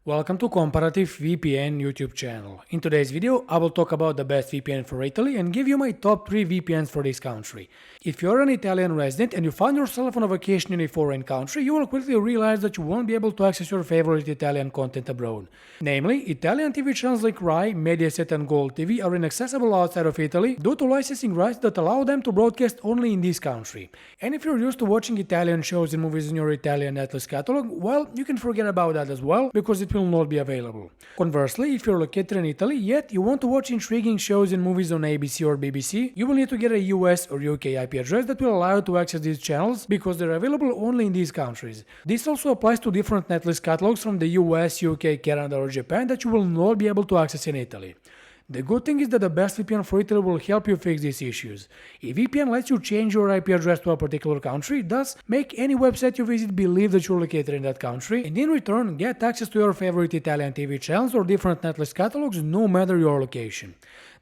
Welcome to Comparative VPN YouTube channel. In today's video, I will talk about the best VPN for Italy and give you my top 3 VPNs for this country. If you're an Italian resident and you find yourself on a vacation in a foreign country, you will quickly realize that you won't be able to access your favorite Italian content abroad. Namely, Italian TV channels like Rai, Mediaset and Gold TV are inaccessible outside of Italy due to licensing rights that allow them to broadcast only in this country. And if you're used to watching Italian shows and movies in your Italian Netflix catalog, well, you can forget about that as well, because it will not be available. Conversely, if you're located in Italy yet you want to watch intriguing shows and movies on ABC or BBC, you will need to get a US or UK IP address that will allow you to access these channels because they're available only in these countries. This also applies to different Netflix catalogs from the US, UK, Canada or Japan that you will not be able to access in Italy. The good thing is that the best VPN for Italy will help you fix these issues. A VPN lets you change your IP address to a particular country, thus make any website you visit believe that you're located in that country, and in return get access to your favorite Italian TV channels or different Netflix catalogs no matter your location.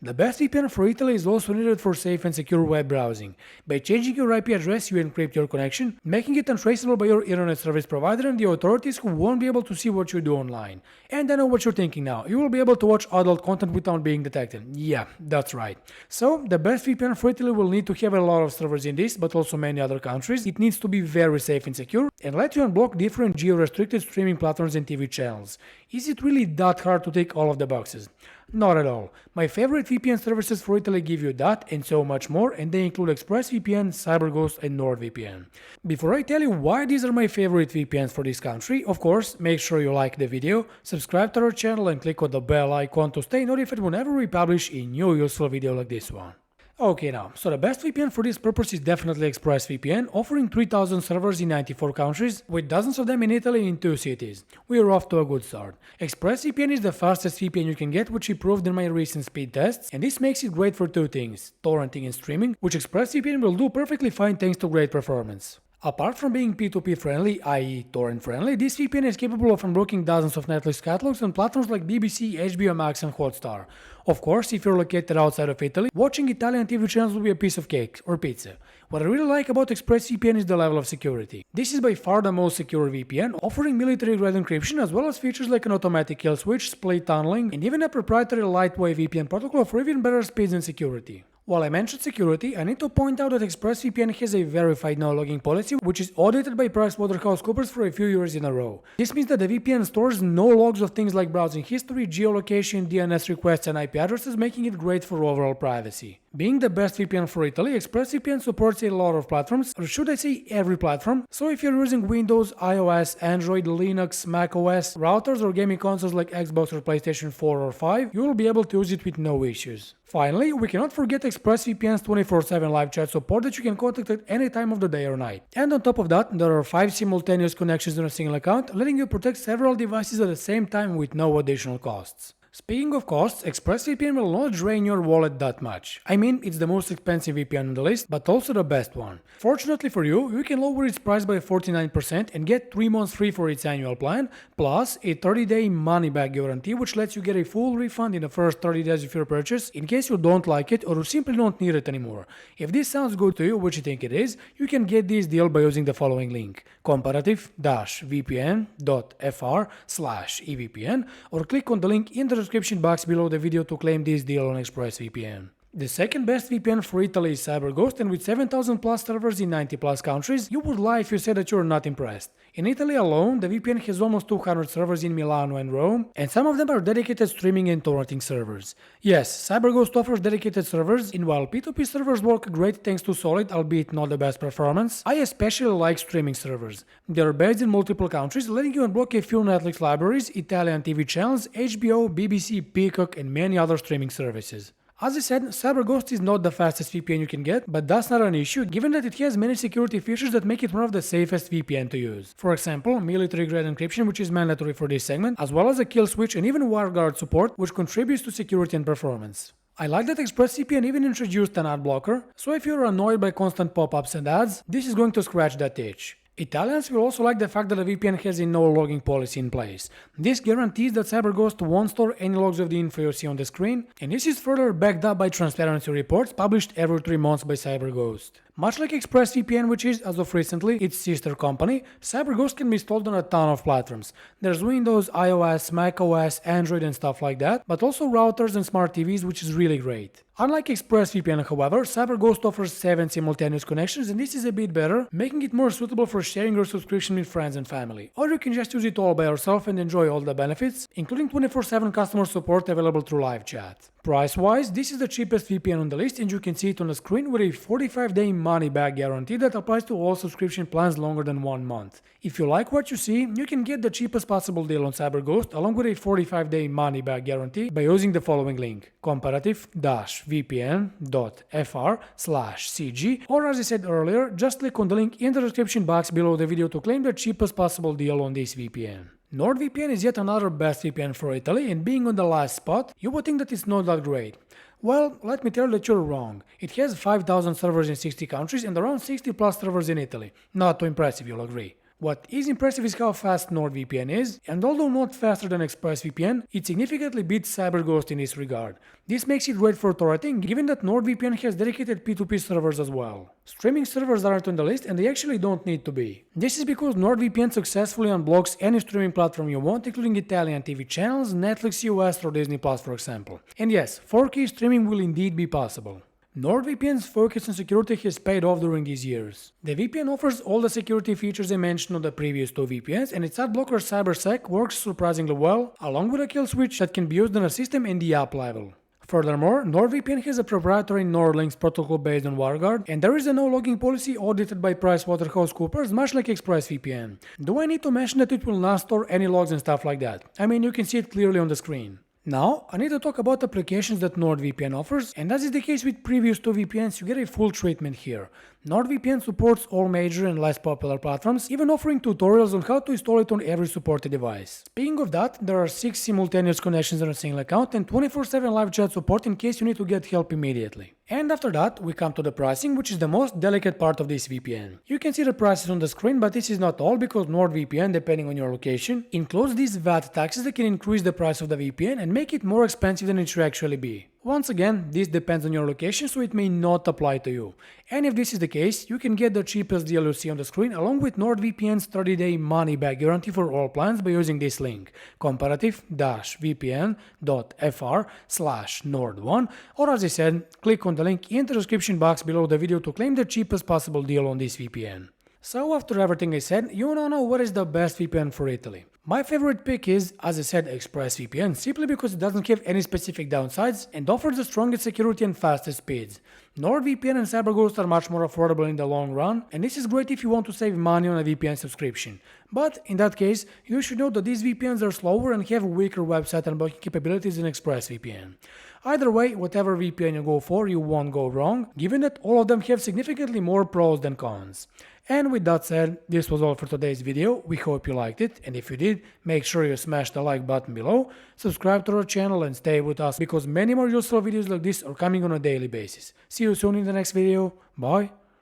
The best VPN for Italy is also needed for safe and secure web browsing. By changing your IP address, you encrypt your connection, making it untraceable by your internet service provider and the authorities who won't be able to see what you do online. And I know what you're thinking now, you will be able to watch adult content without being detected. Yeah, that's right. So, the best VPN for Italy will need to have a lot of servers in this, but also many other countries. It needs to be very safe and secure, and let you unblock different geo-restricted streaming platforms and TV channels. Is it really that hard to tick all of the boxes? Not at all. My favorite VPN services for Italy give you that and so much more, and they include ExpressVPN, CyberGhost and NordVPN. Before I tell you why these are my favorite VPNs for this country, of course, make sure you like the video, subscribe to our channel and click on the bell icon to stay notified whenever we publish a new useful video like this one. Okay now, so the best VPN for this purpose is definitely ExpressVPN, offering 3000 servers in 94 countries, with dozens of them in Italy in 2 cities. We are off to a good start. ExpressVPN is the fastest VPN you can get, which I proved in my recent speed tests, and this makes it great for 2 things, torrenting and streaming, which ExpressVPN will do perfectly fine thanks to great performance. Apart from being P2P friendly, i.e. torrent friendly, this VPN is capable of unblocking dozens of Netflix catalogs on platforms like BBC, HBO Max and Hotstar. Of course, if you're located outside of Italy, watching Italian TV channels will be a piece of cake or pizza. What I really like about ExpressVPN is the level of security. This is by far the most secure VPN, offering military-grade encryption as well as features like an automatic kill switch, split tunneling, and even a proprietary lightweight VPN protocol for even better speeds and security. While I mentioned security, I need to point out that ExpressVPN has a verified no-logging policy, which is audited by PricewaterhouseCoopers for a few years in a row. This means that the VPN stores no logs of things like browsing history, geolocation, DNS requests and IP addresses, making it great for overall privacy. Being the best VPN for Italy, ExpressVPN supports a lot of platforms, or should I say every platform, so if you're using Windows, iOS, Android, Linux, macOS, routers or gaming consoles like Xbox or PlayStation 4 or 5, you will be able to use it with no issues. Finally, we cannot forget ExpressVPN's 24/7 live chat support that you can contact at any time of the day or night. And on top of that, there are 5 simultaneous connections on a single account, letting you protect several devices at the same time with no additional costs. Speaking of costs, ExpressVPN will not drain your wallet that much. I mean, it's the most expensive VPN on the list, but also the best one. Fortunately for you, you can lower its price by 49% and get 3 months free for its annual plan, plus a 30-day money-back guarantee which lets you get a full refund in the first 30 days of your purchase in case you don't like it or you simply don't need it anymore. If this sounds good to you, which you think it is, you can get this deal by using the following link, comparative-vpn.fr/evpn, or click on the link in the description box below the video to claim this deal on ExpressVPN. The second best VPN for Italy is CyberGhost, and with 7000 plus servers in 90 plus countries, you would lie if you said that you're not impressed. In Italy alone, the VPN has almost 200 servers in Milano and Rome, and some of them are dedicated streaming and torrenting servers. Yes, CyberGhost offers dedicated servers, and while P2P servers work great thanks to solid, albeit not the best performance, I especially like streaming servers. They are based in multiple countries, letting you unblock a few Netflix libraries, Italian TV channels, HBO, BBC, Peacock, and many other streaming services. As I said, CyberGhost is not the fastest VPN you can get, but that's not an issue given that it has many security features that make it one of the safest VPN to use. For example, military-grade encryption, which is mandatory for this segment, as well as a kill switch and even WireGuard support, which contributes to security and performance. I like that ExpressVPN even introduced an ad blocker, so if you're annoyed by constant pop-ups and ads, this is going to scratch that itch. Italians will also like the fact that the VPN has a no logging policy in place. This guarantees that CyberGhost won't store any logs of the info you see on the screen, and this is further backed up by transparency reports published every 3 months by CyberGhost. Much like ExpressVPN, which is, as of recently, its sister company, CyberGhost can be installed on a ton of platforms. There's Windows, iOS, macOS, Android and stuff like that, but also routers and smart TVs, which is really great. Unlike ExpressVPN, however, CyberGhost offers 7 simultaneous connections, and this is a bit better, making it more suitable for sharing your subscription with friends and family. Or you can just use it all by yourself and enjoy all the benefits, including 24/7 customer support available through live chat. Price-wise, this is the cheapest VPN on the list, and you can see it on the screen with a 45-day money-back guarantee that applies to all subscription plans longer than 1 month. If you like what you see, you can get the cheapest possible deal on CyberGhost along with a 45-day money-back guarantee by using the following link: comparative-vpn.fr/cg, or as I said earlier, just click on the link in the description box below the video to claim the cheapest possible deal on this VPN. NordVPN is yet another best VPN for Italy, and being on the last spot, you would think that it's not that great. Well, let me tell you that you're wrong. It has 5,000 servers in 60 countries and around 60 plus servers in Italy. Not too impressive, you'll agree. What is impressive is how fast NordVPN is, and although not faster than ExpressVPN, it significantly beats CyberGhost in this regard. This makes it great for torrenting, given that NordVPN has dedicated P2P servers as well. Streaming servers aren't on the list, and they actually don't need to be. This is because NordVPN successfully unblocks any streaming platform you want, including Italian TV channels, Netflix US or Disney Plus for example. And yes, 4K streaming will indeed be possible. NordVPN's focus on security has paid off during these years. The VPN offers all the security features I mentioned on the previous 2 VPNs, and its adblocker CyberSec works surprisingly well, along with a kill switch that can be used on a system and the app level. Furthermore, NordVPN has a proprietary NordLynx protocol based on WarGuard, and there is a no-logging policy audited by PricewaterhouseCoopers, much like ExpressVPN. Do I need to mention that it will not store any logs and stuff like that? I mean, you can see it clearly on the screen. Now, I need to talk about applications that NordVPN offers, and as is the case with previous 2 VPNs, you get a full treatment here. NordVPN supports all major and less popular platforms, even offering tutorials on how to install it on every supported device. Speaking of that, there are 6 simultaneous connections on a single account and 24/7 live chat support in case you need to get help immediately. And after that, we come to the pricing, which is the most delicate part of this VPN. You can see the prices on the screen, but this is not all because NordVPN, depending on your location, includes these VAT taxes that can increase the price of the VPN and make it more expensive than it should actually be. Once again, this depends on your location, so it may not apply to you. And if this is the case, you can get the cheapest deal you see on the screen along with NordVPN's 30-day money-back guarantee for all plans by using this link: comparative-vpn.fr/nord1, or as I said, click on the link in the description box below the video to claim the cheapest possible deal on this VPN. So after everything I said, you now know what is the best VPN for Italy. My favorite pick is, as I said, ExpressVPN, simply because it doesn't have any specific downsides and offers the strongest security and fastest speeds. NordVPN and CyberGhost are much more affordable in the long run, and this is great if you want to save money on a VPN subscription. But in that case, you should know that these VPNs are slower and have weaker website unblocking capabilities than ExpressVPN. Either way, whatever VPN you go for, you won't go wrong, given that all of them have significantly more pros than cons. And with that said, this was all for today's video. We hope you liked it, and if you did, make sure you smash the like button below, subscribe to our channel and stay with us because many more useful videos like this are coming on a daily basis. See you soon in the next video. Bye.